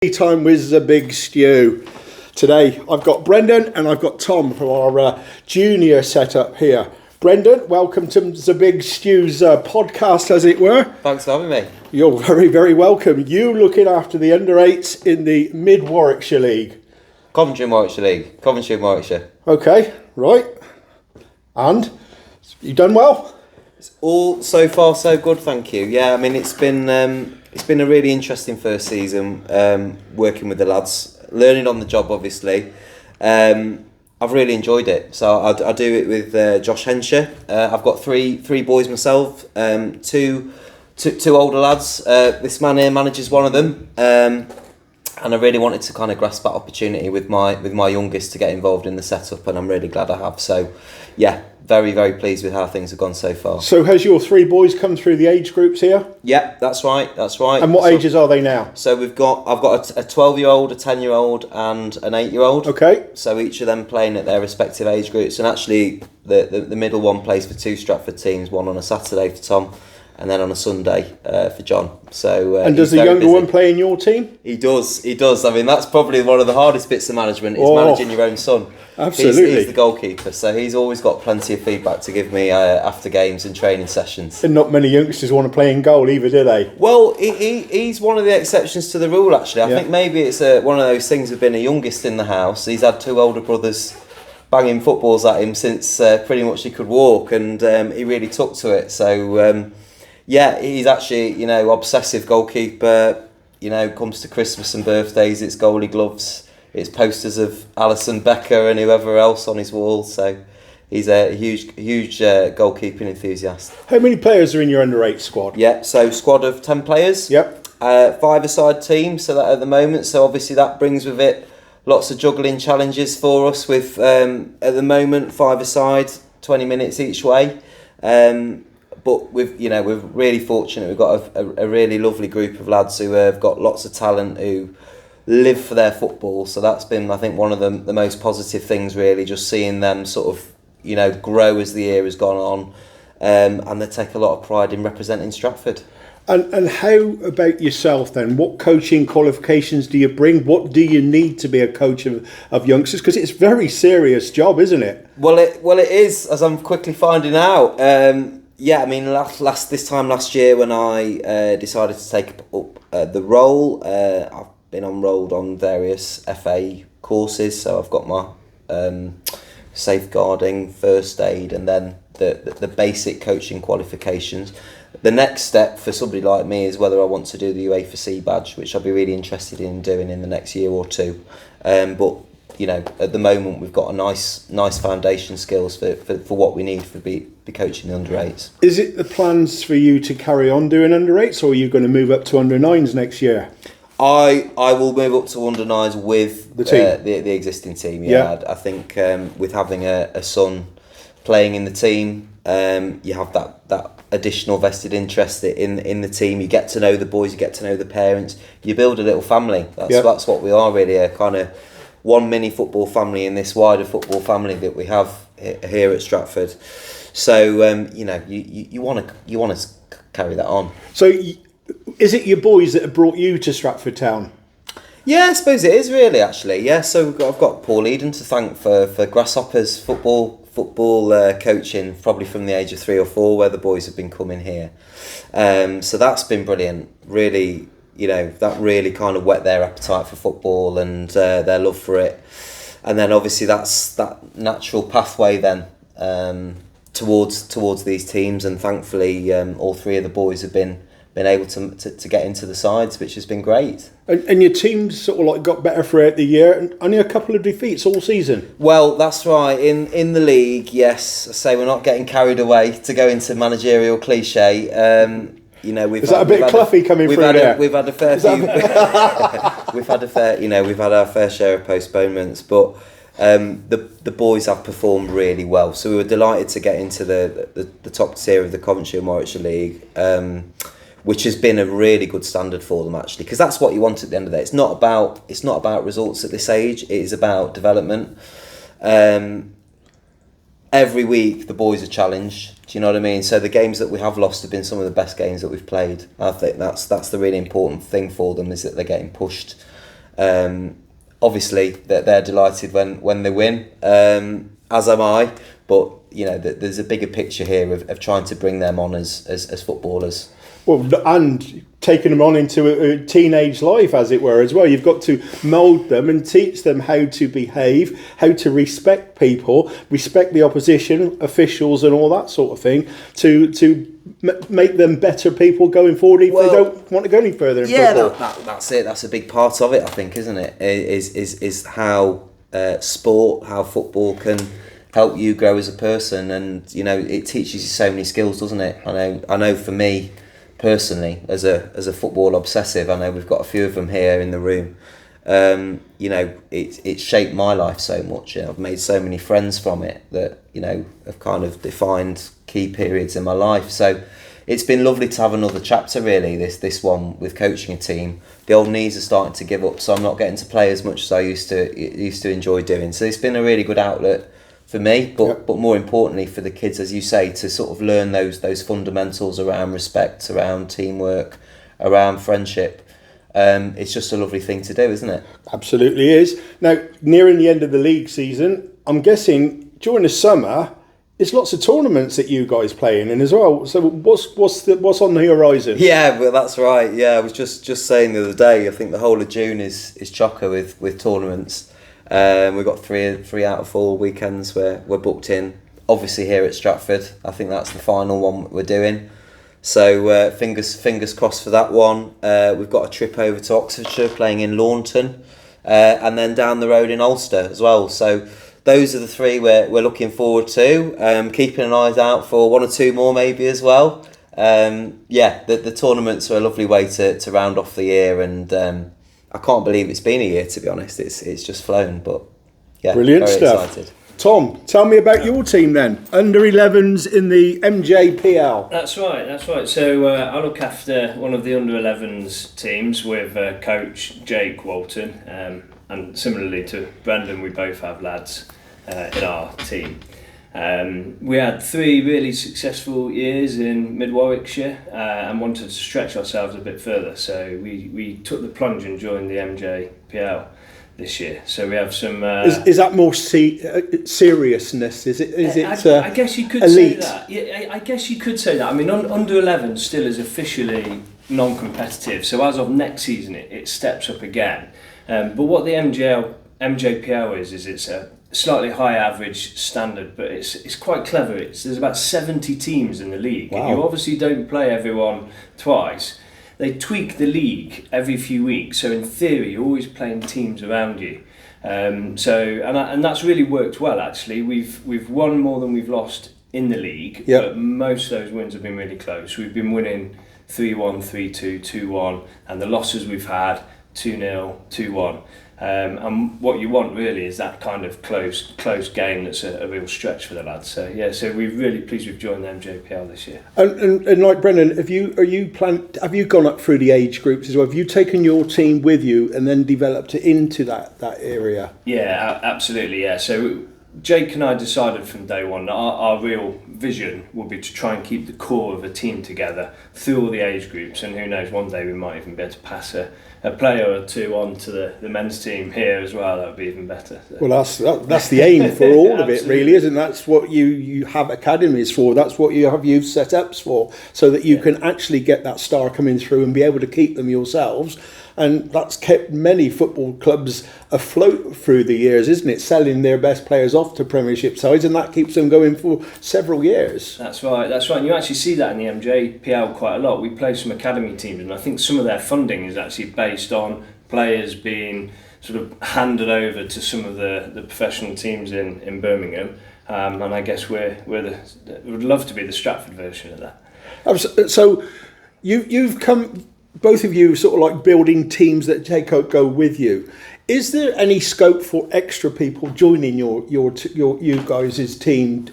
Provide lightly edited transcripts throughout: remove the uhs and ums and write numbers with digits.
Teatime with ZBigStu. Today I've got Brendan and I've got Tom from our junior setup here. Brendan, welcome to ZBigStu's podcast, as it were. Thanks for having me. You're very, very welcome. You looking after the under-8s in the Mid-Warwickshire League. Coventry and Warwickshire League. Coventry and Warwickshire. Okay, right. And you done well? It's all so far so good, thank you. Yeah, I mean it's been a really interesting first season, working with the lads, learning on the job obviously. I've really enjoyed it. So I do it with Josh Henshaw. I've got three boys myself, two older lads. This man here manages one of them, and I really wanted to kind of grasp that opportunity with my youngest to get involved in the setup, and I'm really glad I have. So yeah, very, very pleased with how things have gone so far. So has your three boys come through the age groups here? Yeah, that's right. And what ages are they now? So I've got a 12-year-old, a 10-year-old and an 8-year-old. Okay. So each of them playing at their respective age groups, and actually the middle one plays for two Stratford teams, one on a Saturday for Tom and then on a Sunday for John. So and does the younger one play in your team? He does. I mean, that's probably one of the hardest bits of management is managing your own son. Absolutely. He's the goalkeeper, so he's always got plenty of feedback to give me after games and training sessions. And not many youngsters want to play in goal either, do they? Well, he's one of the exceptions to the rule, actually. I think maybe it's one of those things of being a youngest in the house. He's had two older brothers banging footballs at him since pretty much he could walk, and he really took to it. So, yeah, he's actually, obsessive goalkeeper. Comes to Christmas and birthdays, it's goalie gloves. It's posters of Alisson Becker and whoever else on his wall. So he's a huge goalkeeping enthusiast. How many players are in your under-8 squad? Yeah, so squad of 10 players. Yep. 5-a-side team, so that at the moment. So obviously that brings with it lots of juggling challenges for us with, at the moment, 5-a-side, 20 minutes each way. But we're really fortunate. We've got a really lovely group of lads who have got lots of talent, who live for their football. So that's been, I think, one of the most positive things, really, just seeing them sort of, grow as the year has gone on, and they take a lot of pride in representing Stratford. And how about yourself then? What coaching qualifications do you bring? What do you need to be a coach of youngsters? Because it's a very serious job, isn't it? Well, it is, as I'm quickly finding out. Yeah, I mean, this time last year when I decided to take up the role, I've been enrolled on various FA courses, so I've got my safeguarding, first aid, and then the basic coaching qualifications. The next step for somebody like me is whether I want to do the U8 badge, which I'll be really interested in doing in the next year or two. But at the moment we've got a nice foundation skills for what we need for be coaching the under-8s. Is it the plans for you to carry on doing under-8s, or are you going to move up to under-9s next year? I will move up to under-9s with the team, the existing team. Yeah. I think with having a son playing in the team, you have that additional vested interest in the team. You get to know the boys, you get to know the parents, you build a little family. That's what we are, really, a kind of one mini football family in this wider football family that we have here at Stratford. So you want to carry that on. So is it your boys that have brought you to Stratford Town? Yeah, I suppose it is, really, actually. Yeah, so I've got Paul Eden to thank for Grasshoppers football coaching, probably from the age of 3 or 4, where the boys have been coming here. So that's been brilliant. Really, that really kind of whet their appetite for football and their love for it. And then obviously that's that natural pathway then towards these teams. And thankfully, all 3 of the boys have been able to get into the sides, which has been great. And your team's sort of like got better throughout the year, and only a couple of defeats all season. Well, that's right. In the league, yes. I say we're not getting carried away, to go into managerial cliche. Is that a bit Cloughie coming through there? We've had a fair few. We've had our fair share of postponements, but the boys have performed really well. So we were delighted to get into the top tier of the Coventry and Warwickshire League, which has been a really good standard for them, actually, because that's what you want at the end of the day. It's not about results at this age. It is about development. Every week the boys are challenged. Do you know what I mean? So the games that we have lost have been some of the best games that we've played. I think that's the really important thing for them, is that they're getting pushed Obviously, they're delighted when they win, as am I. But there's a bigger picture here of trying to bring them on as footballers. Well, and taking them on into a teenage life, as it were, as well. You've got to mould them and teach them how to behave, how to respect people, respect the opposition, officials and all that sort of thing, to make them better people going forward if they don't want to go any further in football. That's it. That's a big part of it, I think, isn't it? Is how sport, how football can help you grow as a person, and it teaches you so many skills, doesn't it? I know for me personally, as a football obsessive, I know we've got a few of them here in the room. It's shaped my life so much. I've made so many friends from it that have kind of defined key periods in my life. So it's been lovely to have another chapter, really. This one with coaching a team. The old knees are starting to give up, so I'm not getting to play as much as I used to enjoy doing. So it's been a really good outlet for me, but more importantly for the kids, as you say, to sort of learn those fundamentals around respect, around teamwork, around friendship. It's just a lovely thing to do, isn't it? Absolutely is. Now, nearing the end of the league season, I'm guessing during the summer, there's lots of tournaments that you guys play in as well. So what's on the horizon? Yeah, well, that's right. Yeah, I was just saying the other day, I think the whole of June is chocker with tournaments. We've got three out of 4 weekends where we're booked in. Obviously here at Stratford, I think that's the final one we're doing. So fingers crossed for that one. We've got a trip over to Oxfordshire, playing in Launton, and then down the road in Ulster as well. So those are the 3 we're looking forward to. Keeping an eye out for 1 or 2 more maybe as well. The tournaments are a lovely way to round off the year, and I can't believe it's been a year, to be honest. It's just flown, but yeah, brilliant very stuff. Excited. Tom, tell me about your team then. Under 11s in the MJPL. That's right. So I look after one of the under 11s teams with coach Jake Walton, and similarly to Brendan, we both have lads in our team. We had 3 really successful years in Mid Warwickshire and wanted to stretch ourselves a bit further, so we took the plunge and joined the MJPL this year. So we have some. Is that more seriousness? Is it? I guess you could elite? say that. Yeah, I guess you could say that. I mean, under 11 still is officially non-competitive. So as of next season, it steps up again. But what the MJPL is it's a slightly high average standard, but it's quite clever. There's about 70 teams in the league. Wow. And you obviously don't play everyone twice. They tweak the league every few weeks, so in theory you're always playing teams around you. And that's really worked well, actually. We've won more than we've lost in the league, but most of those wins have been really close. We've been winning 3-1, 3-2, 2-1, and the losses we've had 2-0, 2-1. And what you want really is that kind of close game that's a real stretch for the lads. So we're really pleased we've joined the MJPL this year. And like Brendan, have you gone up through the age groups as well? Have you taken your team with you and then developed it into that area? Yeah, absolutely. Yeah. So Jake and I decided from day one that our real vision would be to try and keep the core of a team together through all the age groups, and who knows, one day we might even be able to pass a player or 2 on to the men's team here as well. That would be even better. So. Well, that's the aim for all of it, really, isn't it? That's what you have academies for. That's what you have youth setups for, so that you can actually get that star coming through and be able to keep them yourselves. And that's kept many football clubs afloat through the years, isn't it? Selling their best players off to Premiership sides, and that keeps them going for several years. That's right. And you actually see that in the MJPL quite a lot. We play some academy teams, and I think some of their funding is actually based on players being sort of handed over to some of the professional teams in Birmingham. And I guess we would love to be the Stratford version of that. So you've come... Both of you sort of like building teams that go with you. Is there any scope for extra people joining your you guys' team?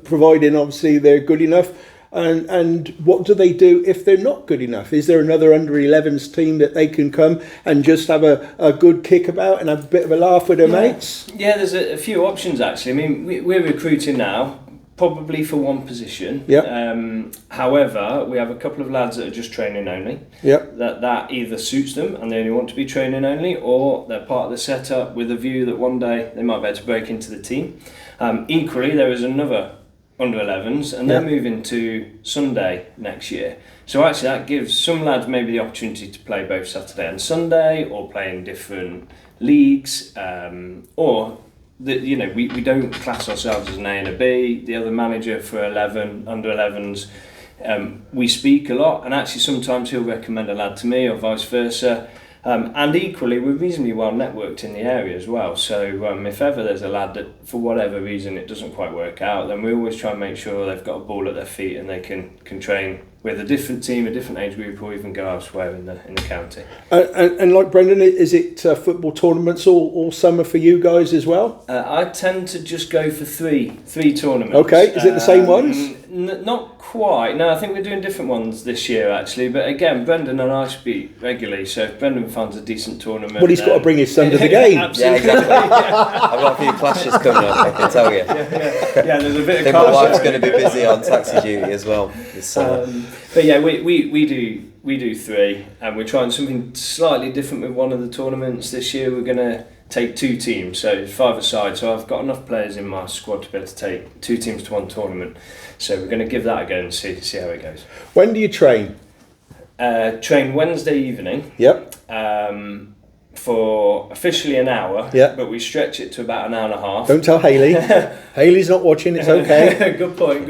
Providing obviously they're good enough. And what do they do if they're not good enough? Is there another under 11s team that they can come and just have a good kick about and have a bit of a laugh with their mates? Yeah, there's a few options actually. I mean, we're recruiting now. probably for one position. Yeah. However, we have a couple of lads that are just training only. Yeah. That either suits them and they only want to be training only, or they're part of the setup with a view that one day they might be able to break into the team. Equally, there is another under 11s, and they're moving to Sunday next year. So actually that gives some lads maybe the opportunity to play both Saturday and Sunday, or play in different leagues, or we don't class ourselves as an A and a B. The other manager for under 11s, we speak a lot, and actually sometimes he'll recommend a lad to me or vice versa. And equally, we're reasonably well networked in the area as well. So if ever there's a lad that, for whatever reason, it doesn't quite work out, then we always try and make sure they've got a ball at their feet and they can train with a different team, a different age group, or even go elsewhere in the county. And like Brendan, is it football tournaments all summer for you guys as well? I tend to just go for three tournaments. Okay, is it the same ones? Not quite. No, I think we're doing different ones this year actually. But again, Brendan and I speak regularly, so if Brendan finds a decent tournament, well, he's got to bring his son to the game. Absolutely. Yeah, exactly. I've got a few clashes coming up, I can tell you. Yeah, there's a bit I think of my wife's going to be busy on taxi duty as well this summer. But yeah, we do three, and we're trying something slightly different with one of the tournaments this year. We're going to take two teams, so 5-a-side. So I've got enough players in my squad to be able to take two teams to one tournament. So we're going to give that a go and see how it goes. When do you train? Train Wednesday evening. Yep. For officially an hour, but we stretch it to about an hour and a half. Don't tell Hayley. Hayley's not watching. It's okay. Good point.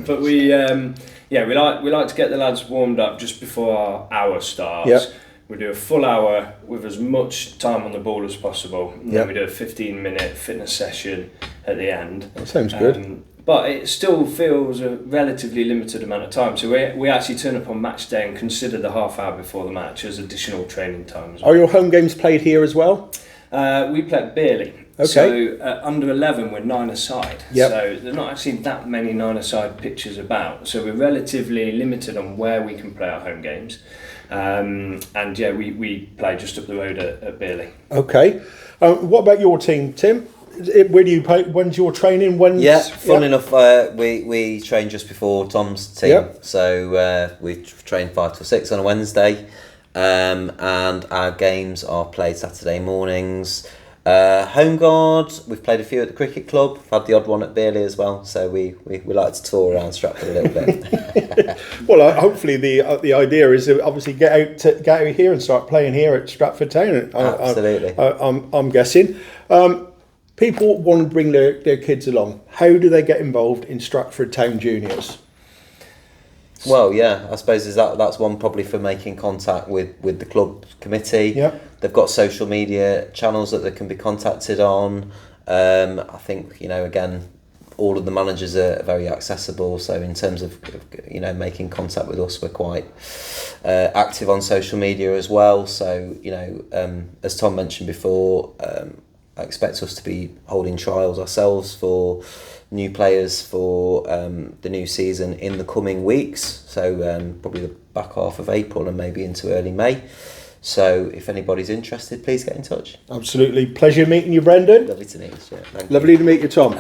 But we like to get the lads warmed up just before our hour starts. Yep. We do a full hour with as much time on the ball as possible. And then we do a 15-minute fitness session at the end. That sounds good. But it still feels a relatively limited amount of time. So we actually turn up on match day and consider the half hour before the match as additional training time as well. Are your home games played here as well? We play at Bearley. Okay. So under 11 we're 9-a-side. Yep. So there's not actually that many 9-a-side pitches about. So we're relatively limited on where we can play our home games. And yeah, we play just up the road at Bearley. Okay. What about your team, Tim? Where do you play? When's your training? Funnily enough, we train just before Tom's team. Yep. So we train 5 till 6 on a Wednesday, and our games are played Saturday mornings. Home guard, we've played a few at the cricket club. We've had the odd one at Bearley as well. So we like to tour around Stratford a little bit. Well, hopefully the idea is to obviously get out here and start playing here at Stratford Town. Absolutely. I'm guessing. People want to bring their kids along. How do they get involved in Stratford Town Juniors? Well, yeah, I suppose that's one probably for making contact with the club committee. Yeah. They've got social media channels that they can be contacted on. I think, again, all of the managers are very accessible. So in terms of, making contact with us, we're quite active on social media as well. So, as Tom mentioned before, I expect us to be holding trials ourselves for new players for the new season in the coming weeks. So probably the back half of April and maybe into early May. So if anybody's interested, please get in touch. Absolutely. Pleasure meeting you, Brendan. Lovely to meet you. Thank you. Lovely to meet you, Tom.